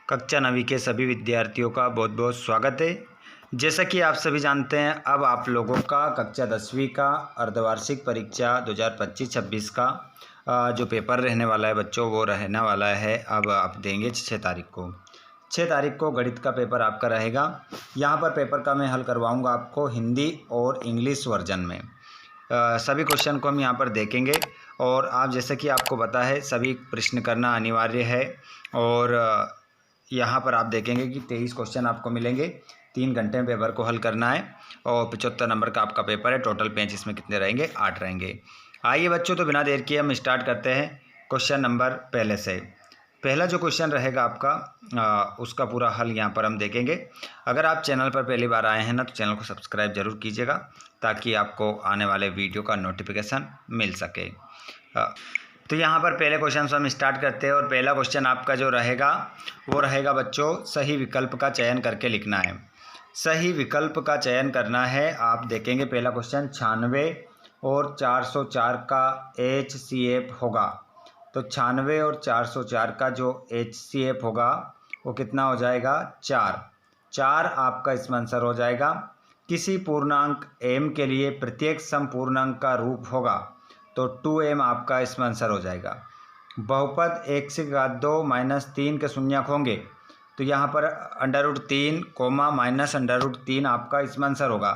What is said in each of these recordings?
कक्षा 9वीं के सभी विद्यार्थियों का बहुत बहुत स्वागत है। जैसा कि आप सभी जानते हैं, अब आप लोगों का कक्षा 10वीं का अर्धवार्षिक परीक्षा 2025-26 का जो पेपर रहने वाला है बच्चों, वो रहने वाला है। अब आप देंगे 6 तारीख को। 6 तारीख को गणित का पेपर आपका रहेगा। यहाँ पर पेपर का मैं हल करवाऊँगा आपको हिंदी और इंग्लिश वर्जन में। सभी क्वेश्चन को हम यहाँ पर देखेंगे और आप जैसे कि आपको पता है सभी प्रश्न करना अनिवार्य है। और यहाँ पर आप देखेंगे कि 23 क्वेश्चन आपको मिलेंगे। 3 घंटे में पेपर को हल करना है और 75 नंबर का आपका पेपर है। टोटल पेज इसमें कितने रहेंगे? 8 रहेंगे। आइए बच्चों, तो बिना देर किए हम स्टार्ट करते हैं क्वेश्चन नंबर पहले से। पहला जो क्वेश्चन रहेगा आपका उसका पूरा हल यहाँ पर हम देखेंगे। अगर आप चैनल पर पहली बार आए हैं ना, तो चैनल को सब्सक्राइब जरूर कीजिएगा ताकि आपको आने वाले वीडियो का नोटिफिकेशन मिल सके। तो यहाँ पर पहले क्वेश्चन से हम स्टार्ट करते हैं और पहला क्वेश्चन आपका जो रहेगा वो रहेगा बच्चों, सही विकल्प का चयन करके लिखना है। सही विकल्प का चयन करना है। आप देखेंगे पहला क्वेश्चन 96 और 404 का HCF होगा। तो 96 और 404 का जो HCF होगा वो कितना हो जाएगा? 4 आपका इसमें आंसर हो जाएगा। किसी पूर्णांक m के लिए प्रत्येक समपूर्णांक का रूप होगा, तो 2m आपका इसमें आंसर हो जाएगा। बहुपद 1 से घात 2 - 3 के शून्यक होंगे, तो यहाँ पर √3 कोमा -√3 आपका इसमें आंसर होगा।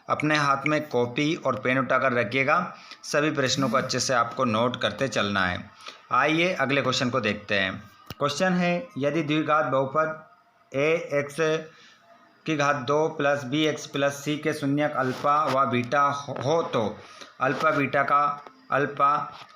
अपने हाथ में कॉपी और पेन उठाकर रखिएगा। सभी प्रश्नों को अच्छे से आपको नोट करते चलना है। आइए अगले क्वेश्चन को देखते हैं। क्वेश्चन है, यदि द्विघात बहुपद ax की घात 2 + bx + c के शून्यक अल्फा व बीटा हो तो अल्फा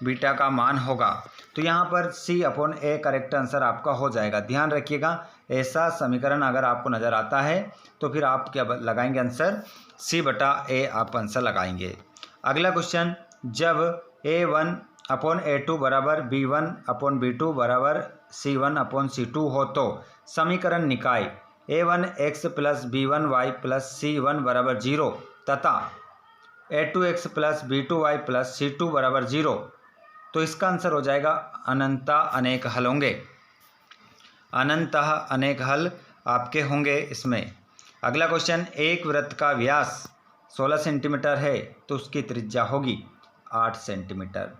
बीटा का मान होगा। तो यहाँ पर C/A करेक्ट आंसर आपका हो जाएगा। ध्यान रखिएगा, ऐसा समीकरण अगर आपको नज़र आता है तो फिर आप क्या लगाएंगे? आंसर C/A आप आंसर लगाएंगे। अगला क्वेश्चन, जब A1/A2 = B1/B2 = C1/C2 हो तो समीकरण निकाय A1x + B1y + C1 = 0 तथा A2x + B2y + C2 = 0, तो इसका आंसर हो जाएगा अनंत अनेक हल होंगे। अनंत अनेक हल आपके होंगे इसमें। अगला क्वेश्चन, एक वृत्त का व्यास 16 सेंटीमीटर है तो उसकी त्रिज्या होगी 8 सेंटीमीटर।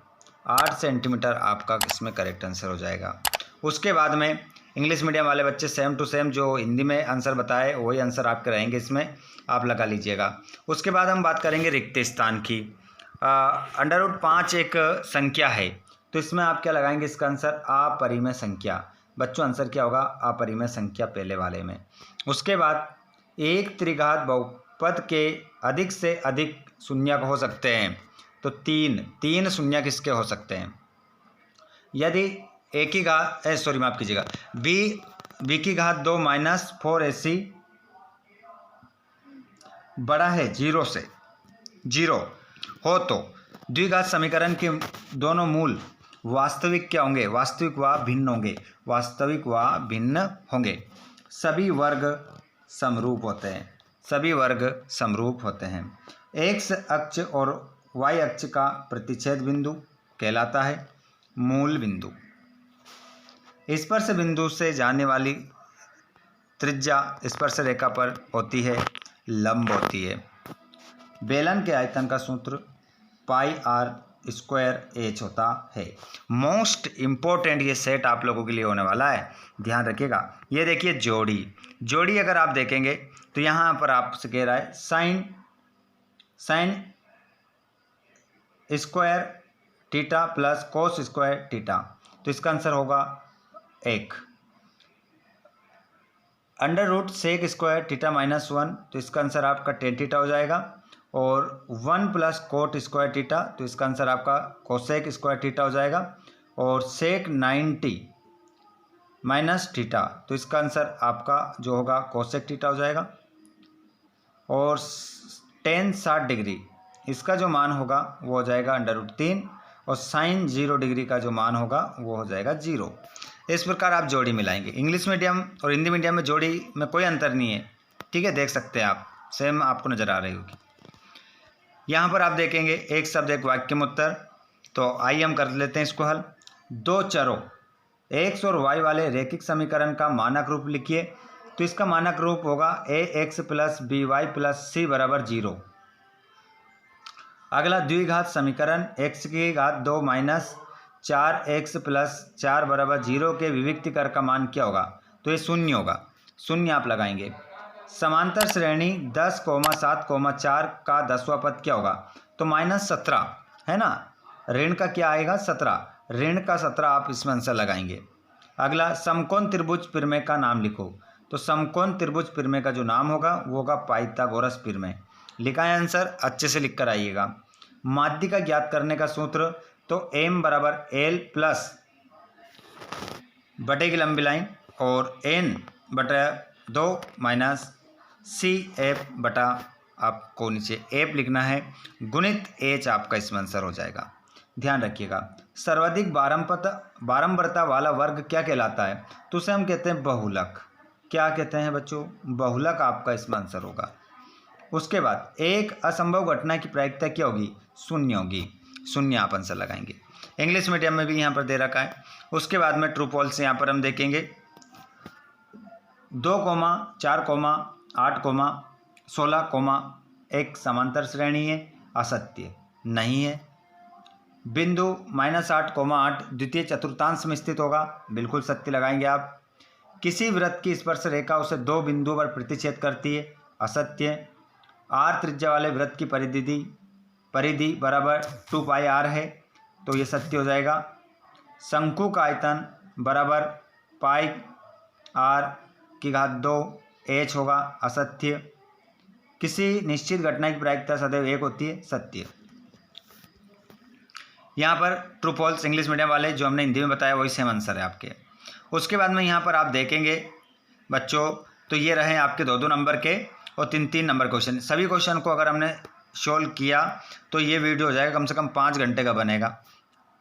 8 सेंटीमीटर आपका इसमें करेक्ट आंसर हो जाएगा। उसके बाद में इंग्लिश मीडियम वाले बच्चे सेम टू सेम जो हिंदी में आंसर बताए वही आंसर आपके रहेंगे, इसमें आप लगा लीजिएगा। उसके बाद हम बात करेंगे रिक्त स्थान की। √5 एक संख्या है, तो इसमें आप क्या लगाएंगे? इसका आंसर अपरिमेय संख्या। बच्चों आंसर क्या होगा? अपरिमेय संख्या पहले वाले में। उसके बाद एक त्रिघात बहुपद के अधिक से अधिक शून्यक हो सकते हैं, तो तीन शून्यक किसके हो सकते हैं? यदि माफ़ कीजिएगा, b की घात 2 - 4ac बड़ा है 0 से 0 हो तो द्विघात समीकरण के दोनों मूल वास्तविक क्या होंगे? वास्तविक व भिन्न होंगे। वास्तविक व भिन्न होंगे। सभी वर्ग समरूप होते हैं। सभी वर्ग समरूप होते हैं। x अक्ष और y अक्ष का प्रतिच्छेद बिंदु कहलाता है मूल बिंदु। स्पर्श बिंदु से जाने वाली त्रिज्या स्पर्श रेखा पर होती है, लंब होती है। बेलन के आयतन का सूत्र πr² होता है। मोस्ट इम्पोर्टेंट ये सेट आप लोगों के लिए होने वाला है, ध्यान रखिएगा। ये देखिए जोड़ी अगर आप देखेंगे तो यहाँ पर आपसे कह रहा है sine square theta + cos square theta, तो इसका आंसर होगा 1। √sec² थीटा -1, तो इसका आंसर आपका tan थीटा हो जाएगा। और 1 + cot स्क्वायर थीटा, तो इसका आंसर आपका कोसेक स्क्वायर थीटा हो जाएगा। और sec 90 - थीटा, तो इसका आंसर आपका जो होगा कोसेक थीटा हो जाएगा। और tan 60 डिग्री, इसका जो मान होगा वो हो जाएगा √3। और sin 0 डिग्री का जो मान होगा वो हो जाएगा 0। इस प्रकार आप जोड़ी मिलाएंगे। इंग्लिश मीडियम और हिंदी मीडियम में जोड़ी में कोई अंतर नहीं है, ठीक है, देख सकते हैं आप, सेम आपको नज़र आ रही होगी। यहाँ पर आप देखेंगे एक शब्द एक वाक्य में उत्तर, तो आइए हम कर लेते हैं इसको हल। दो चरों एक्स और वाई वाले रैखिक समीकरण का मानक रूप लिखिए। तो इसका मानक रूप होगा A X plus B Y plus C बराबर 0। अगला द्विघात समीकरण x की घात 2 माइनस 4x प्लस 4 बराबर 0 के विविक्ति कर का मान क्या होगा? तो ये शून्य होगा, शून्य आप लगाएंगे। समांतर श्रेणी 10, 7, 4 का 10वां पद क्या होगा? तो -17 है ना। ऋण का क्या आएगा? 17, ऋण का 17 आप इसमें आंसर लगाएंगे। अगला समकोण त्रिभुज प्रमेय का नाम लिखो। तो समकोण त्रिभुज प्रमेय का जो नाम होगा वो होगा पाइथागोरस प्रमेय। लिखा है आंसर, अच्छे से लिख कर आइएगा। माध्य का ज्ञात करने का सूत्र, तो m बराबर l प्लस बटे की लंबी लाइन और n बटा 2 माइनस सी एफ बटा, आपको नीचे एफ लिखना है, गुणित h आपका इसमें आंसर हो जाएगा। ध्यान रखिएगा। सर्वाधिक बारंबारता वाला वर्ग क्या कहलाता है? तो उसे हम कहते हैं बहुलक। क्या कहते हैं बच्चों? बहुलक आपका इसमें आंसर होगा। उसके बाद एक असंभव घटना की प्रायिकता क्या होगी? शून्य होगी, शून्य आप आंसर लगाएंगे। इंग्लिश मीडियम में भी यहाँ पर दे रखा है। उसके बाद में ट्रू फॉल्स यहाँ पर हम देखेंगे। 2, 4, 8, 16, एक समांतर श्रेणी है, असत्य नहीं है। बिंदु -8, 8 द्वितीय चतुर्थांश में स्थित होगा, बिल्कुल सत्य लगाएंगे आप। किसी वृत्त की स्पर्श रेखा उसे 2 बिंदुओं पर प्रतिच्छेद करती है, असत्य। r त्रिज्या वाले वृत्त की परिधि बराबर 2 पाई r है, तो ये सत्य हो जाएगा। शंकु का आयतन बराबर पाई r की घात 2 h होगा, असत्य। किसी निश्चित घटना की प्रायिकता सदैव 1 होती है, सत्य। यहाँ पर ट्रू फॉल्स इंग्लिश मीडियम वाले जो हमने हिंदी में बताया वही सेम आंसर है आपके। उसके बाद में यहाँ पर आप देखेंगे बच्चों, तो ये रहे आपके 2-2 नंबर के और 3-3 नंबर क्वेश्चन। सभी क्वेश्चन को अगर हमने सोल्व किया तो ये वीडियो हो जाएगा, कम से कम 5 घंटे का बनेगा,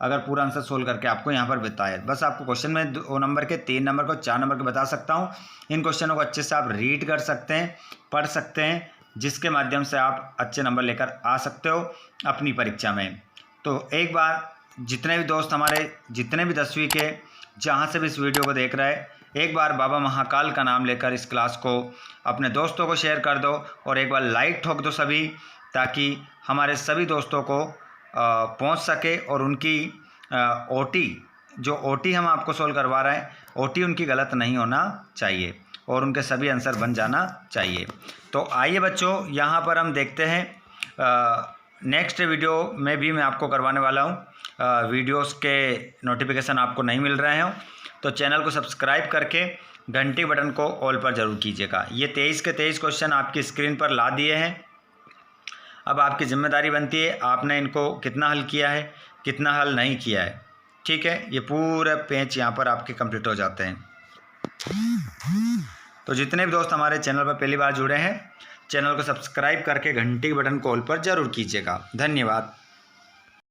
अगर पूरा आंसर सोल्व करके आपको यहाँ पर बताया। बस आपको क्वेश्चन में 2 नंबर के, 3 नंबर को, 4 नंबर के बता सकता हूँ। इन क्वेश्चनों को अच्छे से आप रीड कर सकते हैं, पढ़ सकते हैं, जिसके माध्यम से आप अच्छे नंबर लेकर आ सकते हो अपनी परीक्षा में। तो एक बार जितने भी दोस्त हमारे, जितने भी 10वीं के जहाँ से भी इस वीडियो को देख रहे हैं, एक बार बाबा महाकाल का नाम लेकर इस क्लास को अपने दोस्तों को शेयर कर दो और एक बार लाइक ठोक दो सभी, ताकि हमारे सभी दोस्तों को पहुंच सके और उनकी ओटी हम आपको सोल्व करवा रहे हैं, ओटी उनकी गलत नहीं होना चाहिए और उनके सभी आंसर बन जाना चाहिए। तो आइए बच्चों, यहाँ पर हम देखते हैं नेक्स्ट वीडियो में भी मैं आपको करवाने वाला हूँ। वीडियोस के नोटिफिकेशन आपको नहीं मिल रहे हो तो चैनल को सब्सक्राइब करके घंटी बटन को ऑल पर ज़रूर कीजिएगा। ये 23 के 23 क्वेश्चन आपकी स्क्रीन पर ला दिए हैं। अब आपकी जिम्मेदारी बनती है, आपने इनको कितना हल किया है, कितना हल नहीं किया है। ठीक है, ये पूरे पेज यहाँ पर आपके कंप्लीट हो जाते हैं। तो जितने भी दोस्त हमारे चैनल पर पहली बार जुड़े हैं, चैनल को सब्सक्राइब करके घंटी बटन को ऑल पर ज़रूर कीजिएगा। धन्यवाद।